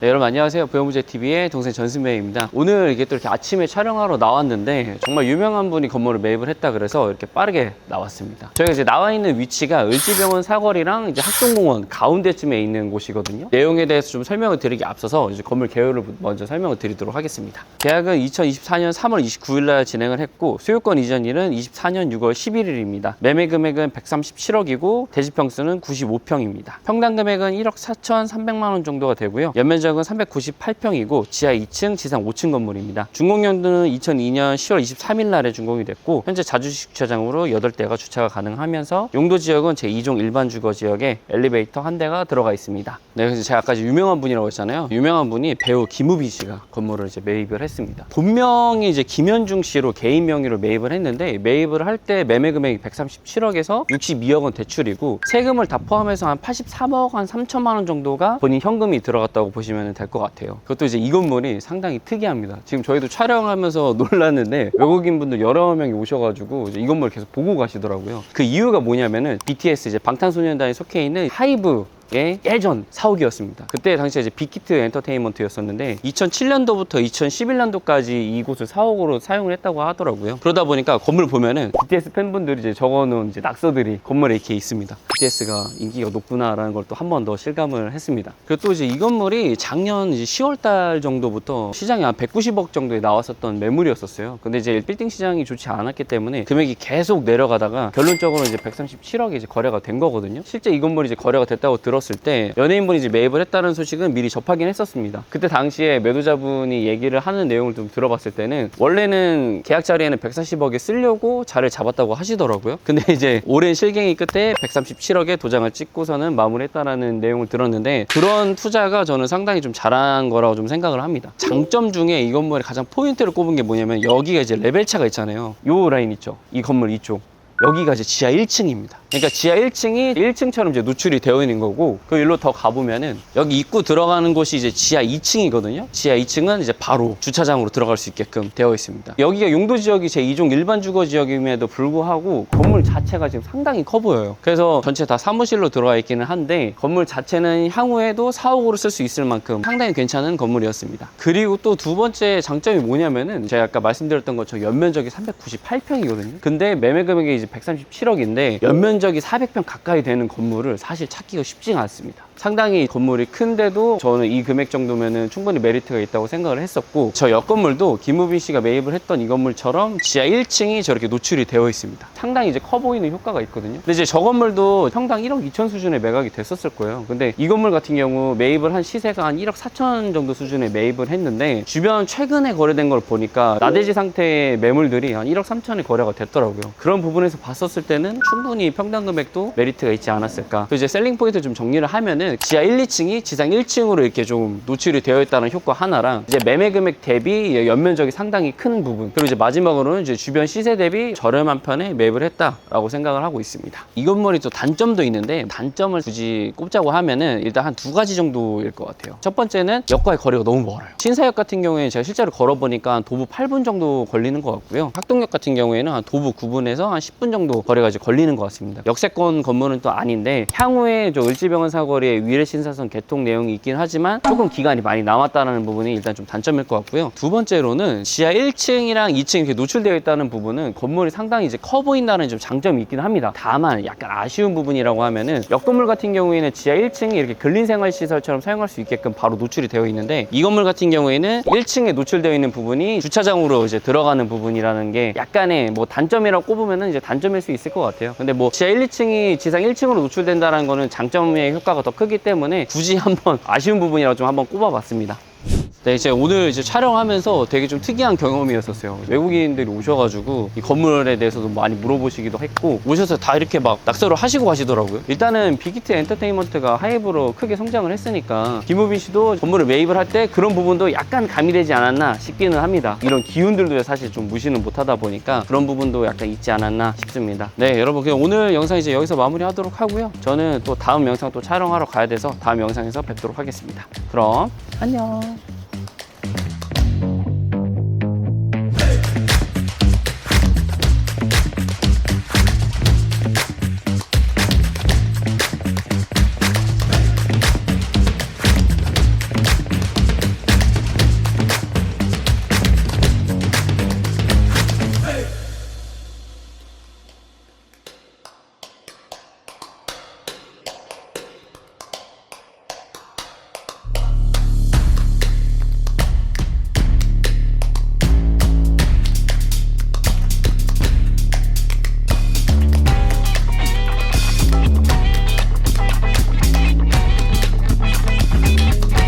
네, 여러분 안녕하세요. 부영부재TV의 동생 전승배입니다. 오늘 이게 또 이렇게 아침에 촬영하러 나왔는데 정말 유명한 분이 건물을 매입을 했다 그래서 이렇게 빠르게 나왔습니다. 저희가 이제 나와 있는 위치가 을지병원 사거리랑 이제 학동공원 가운데쯤에 있는 곳이거든요. 내용에 대해서 좀 설명을 드리기 앞서서 이제 건물 개요를 먼저 설명을 드리도록 하겠습니다. 계약은 2024년 3월 29일 날 진행을 했고 소유권 이전일은 24년 6월 11일입니다. 매매 금액은 137억이고 대지 평수는 95평입니다. 평당 금액은 1억 4,300만 원 정도가 되고요. 연면적은 398평이고 지하 2층, 지상 5층 건물입니다. 준공연도는 2002년 10월 23일 날에 준공이 됐고 현재 자주식 주차장으로 8대가 주차가 가능하면서 용도 지역은 제2종 일반 주거 지역에 엘리베이터 1대가 들어가 있습니다. 네, 그래서 제가 아까 유명한 분이라고 했잖아요. 유명한 분이 배우 김우빈 씨가 건물을 이제 매입을 했습니다. 본명이 이제 김현중 씨로 개인 명의로 매입을 했는데 매입을 할 때 매매 금액이 137억에서 62억 원 대출이고 세금을 다 포함해서 한 83억 한 3천만 원 정도가 본인 현금이 들어갔다고 보시면 될 것 같아요. 그것도 이제 이 건물이 상당히 특이합니다. 지금 저희도 촬영하면서 놀랐는데 외국인 분들 여러 명이 오셔가지고 이제 이 건물 계속 보고 가시더라고요. 그 이유가 뭐냐면은 BTS 이제 방탄소년단에 속해 있는 하이브 예전 사옥이었습니다. 그때 당시에 이제 빅히트 엔터테인먼트였었는데 2007년도부터 2011년도까지 이곳을 사옥으로 사용을 했다고 하더라고요. 그러다 보니까 건물 보면은 BTS 팬분들이 이제 적어놓은 이제 낙서들이 건물에 이렇게 있습니다. BTS가 인기가 높구나라는 걸 또 한 번 더 실감을 했습니다. 그리고 또 이제 이 건물이 작년 이제 10월달 정도부터 시장에 한 190억 정도에 나왔었던 매물이었었어요. 근데 이제 빌딩 시장이 좋지 않았기 때문에 금액이 계속 내려가다가 결론적으로 이제 137억에 이제 거래가 된 거거든요. 실제 이 건물이 이제 거래가 됐다고 들었을 때 연예인분이 이제 매입을 했다는 소식은 미리 접하긴 했었습니다. 그때 당시에 매도자분이 얘기를 하는 내용을 좀 들어봤을 때는 원래는 계약 자리에는 140억에 쓰려고 자리를 잡았다고 하시더라고요. 근데 이제 오랜 실갱이 끝에 137억에 도장을 찍고서는 마무리했다라는 내용을 들었는데 그런 투자가 저는 상당히 좀 잘한 거라고 좀 생각을 합니다. 장점 중에 이 건물의 가장 포인트를 꼽은 게 뭐냐면 여기가 이제 레벨차가 있잖아요. 요 라인 있죠. 이 건물 이쪽. 여기가 이제 지하 1층입니다. 그러니까 지하 1층이 1층처럼 이제 노출이 되어 있는 거고 그 일로 더 가보면은 여기 입구 들어가는 곳이 이제 지하 2층이거든요. 지하 2층은 이제 바로 주차장으로 들어갈 수 있게끔 되어 있습니다. 여기가 용도 지역이 제2종 일반 주거 지역임에도 불구하고 건물 자체가 지금 상당히 커 보여요. 그래서 전체 다 사무실로 들어가 있기는 한데 건물 자체는 향후에도 사옥으로 쓸 수 있을 만큼 상당히 괜찮은 건물이었습니다. 그리고 또 두 번째 장점이 뭐냐면은 제가 아까 말씀드렸던 것처럼 연면적이 398평이거든요. 근데 매매 금액이 이제 137억인데 연면적이 400평 가까이 되는 건물을 사실 찾기가 쉽지가 않습니다. 상당히 건물이 큰데도 저는 이 금액 정도면은 충분히 메리트가 있다고 생각을 했었고 저 옆 건물도 김우빈 씨가 매입을 했던 이 건물처럼 지하 1층이 저렇게 노출이 되어 있습니다. 상당히 이제 커 보이는 효과가 있거든요. 근데 이제 저 건물도 평당 1억 2천 수준의 매각이 됐었을 거예요. 근데 이 건물 같은 경우 매입을 한 시세가 한 1억 4천 정도 수준에 매입을 했는데 주변 최근에 거래된 걸 보니까 나대지 상태의 매물들이 한 1억 3천에 거래가 됐더라고요. 그런 부분에서 봤었을 때는 충분히 평당 금액도 메리트가 있지 않았을까. 또 이제 셀링 포인트 좀 정리를 하면은 지하 1, 2층이 지상 1층으로 이렇게 좀 노출이 되어 있다는 효과 하나랑 이제 매매 금액 대비 연면적이 상당히 큰 부분 그리고 이제 마지막으로는 이제 주변 시세 대비 저렴한 편에 매입을 했다라고 생각을 하고 있습니다. 이 건물이 또 단점도 있는데 단점을 굳이 꼽자고 하면은 일단 한 두 가지 정도일 것 같아요. 첫 번째는 역과의 거리가 너무 멀어요. 신사역 같은 경우에 제가 실제로 걸어보니까 한 도보 8분 정도 걸리는 것 같고요. 학동역 같은 경우에는 한 도보 9분에서 한 10분 정도 거리가 이제 걸리는 것 같습니다. 역세권 건물은 또 아닌데 향후에 저 을지병원 사거리에 위례 신사선 개통 내용이 있긴 하지만 조금 기간이 많이 남았다는 부분이 일단 좀 단점일 것 같고요. 두 번째로는 지하 1층이랑 2층 이렇게 노출되어 있다는 부분은 건물이 상당히 이제 커 보인다는 좀 장점이 있긴 합니다. 다만 약간 아쉬운 부분이라고 하면은 옆 건물 같은 경우에는 지하 1층이 이렇게 근린생활시설처럼 사용할 수 있게끔 바로 노출이 되어 있는데 이 건물 같은 경우에는 1층에 노출되어 있는 부분이 주차장으로 이제 들어가는 부분이라는 게 약간의 뭐 단점이라고 꼽으면은 이제 단점일 수 있을 것 같아요. 근데 뭐 지하 1, 2층이 지상 1층으로 노출된다는 거는 장점의 효과가 더 크기 때문에 굳이 한번 아쉬운 부분이라고 좀 한번 꼽아봤습니다. 네, 이제 오늘 이제 촬영하면서 되게 좀 특이한 경험이었었어요. 외국인들이 오셔가지고 이 건물에 대해서도 많이 물어보시기도 했고 오셔서 다 이렇게 막 낙서를 하시고 가시더라고요. 일단은 빅히트 엔터테인먼트가 하이브로 크게 성장을 했으니까 김우빈 씨도 건물을 매입을 할 때 그런 부분도 약간 가미되지 않았나 싶기는 합니다. 이런 기운들도 사실 좀 무시는 못하다 보니까 그런 부분도 약간 있지 않았나 싶습니다. 네, 여러분 그냥 오늘 영상 이제 여기서 마무리하도록 하고요. 저는 또 다음 영상 또 촬영하러 가야 돼서 다음 영상에서 뵙도록 하겠습니다. 그럼 안녕.